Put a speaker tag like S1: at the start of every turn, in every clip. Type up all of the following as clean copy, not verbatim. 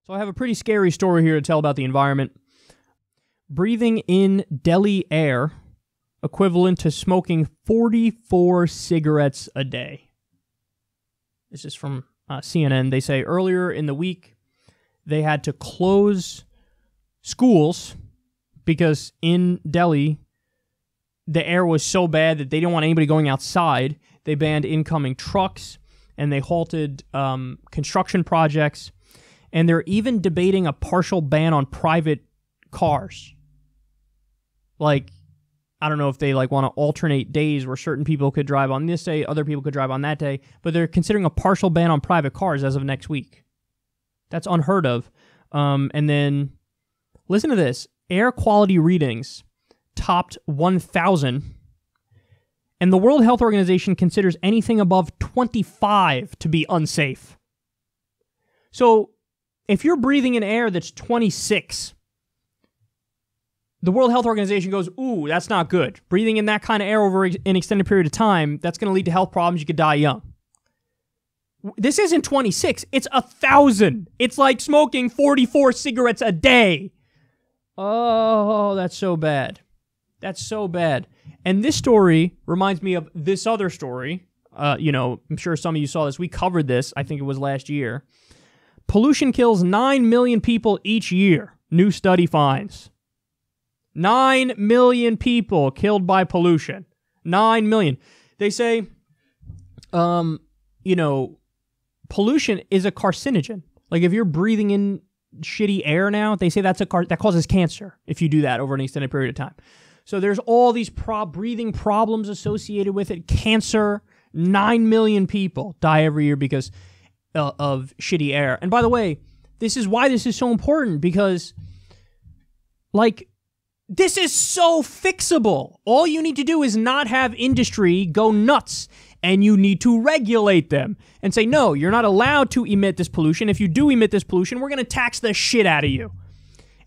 S1: So I have a pretty scary story here to tell about the environment. Breathing in Delhi air equivalent to smoking 44 cigarettes a day. This is from CNN. They say earlier in the week they had to close schools because in Delhi the air was so bad that they didn't want anybody going outside. They banned incoming trucks and they halted construction projects. And they're even debating a partial ban on private cars. Like, I don't know if they want to alternate days where certain people could drive on this day, other people could drive on that day, but they're considering a partial ban on private cars as of next week. That's unheard of. And then, listen to this. Air quality readings topped 1,000, and the World Health Organization considers anything above 25 to be unsafe. So, if you're breathing in air that's 26, the World Health Organization goes, ooh, that's not good. Breathing in that kind of air over an extended period of time, that's going to lead to health problems. You could die young. This isn't 26. It's 1,000. It's like smoking 44 cigarettes a day. Oh, that's so bad. That's so bad. And this story reminds me of this other story. I'm sure some of you saw this. We covered this. I think it was last year. Pollution kills 9 million people each year, new study finds. 9 million people killed by pollution. 9 million. They say, pollution is a carcinogen. Like if you're breathing in shitty air now, they say that causes cancer if you do that over an extended period of time. So there's all these breathing problems associated with it. Cancer, 9 million people die every year because of shitty air. And by the way, this is why this is so important, because this is so fixable. All you need to do is not have industry go nuts, and you need to regulate them and say, no, you're not allowed to emit this pollution. If you do emit this pollution, we're going to tax the shit out of you.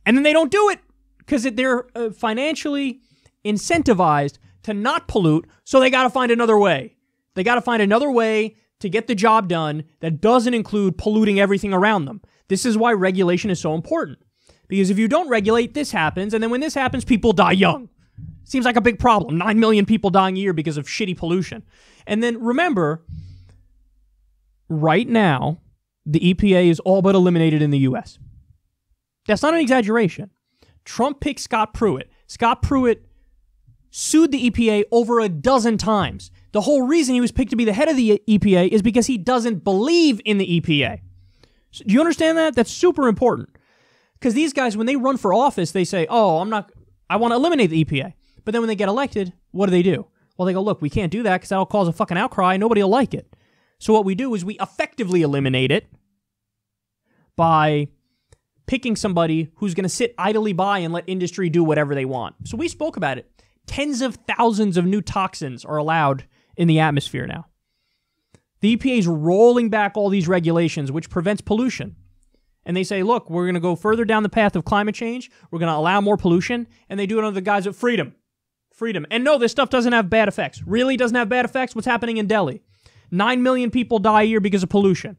S1: And then they don't do it because they're financially incentivized to not pollute, so they got to find another way. They got to find another way to get the job done that doesn't include polluting everything around them. This is why regulation is so important. Because if you don't regulate, this happens, and then when this happens, people die young. Seems like a big problem. 9 million people dying a year because of shitty pollution. And then remember, right now, the EPA is all but eliminated in the U.S. That's not an exaggeration. Trump picked Scott Pruitt. Scott Pruitt sued the EPA over a dozen times. The whole reason he was picked to be the head of the EPA is because he doesn't believe in the EPA. So, do you understand that? That's super important. Because these guys, when they run for office, they say, I want to eliminate the EPA. But then when they get elected, what do? Well, they go, look, we can't do that because that'll cause a fucking outcry. Nobody will like it. So what we do is we effectively eliminate it by picking somebody who's going to sit idly by and let industry do whatever they want. So we spoke about it. Tens of thousands of new toxins are allowed in the atmosphere now. The EPA is rolling back all these regulations, which prevents pollution. And they say, look, we're going to go further down the path of climate change. We're going to allow more pollution. And they do it under the guise of freedom. Freedom. And no, this stuff doesn't have bad effects. Really doesn't have bad effects? What's happening in Delhi? 9 million people die a year because of pollution.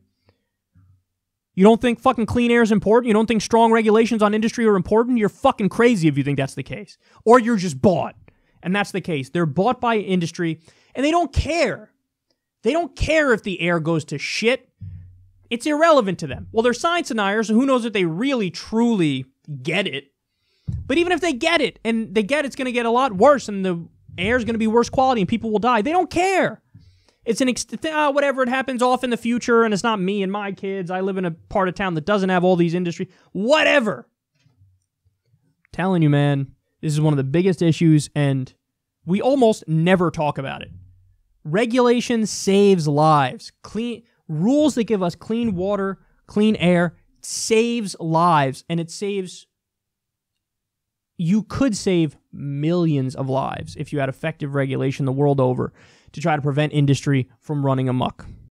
S1: You don't think fucking clean air is important? You don't think strong regulations on industry are important? You're fucking crazy if you think that's the case. Or you're just bought. And that's the case. They're bought by industry, and they don't care. They don't care if the air goes to shit. It's irrelevant to them. Well, they're science deniers, so who knows if they really, truly get it. But even if they get it, and they get it's going to get a lot worse, and the air is going to be worse quality, and people will die, they don't care. It's whatever, it happens off in the future, and it's not me and my kids. I live in a part of town that doesn't have all these industry. Whatever. I'm telling you, man, this is one of the biggest issues, and we almost never talk about it. Regulation saves lives. Rules that give us clean water, clean air, saves lives, and you could save millions of lives if you had effective regulation the world over to try to prevent industry from running amok.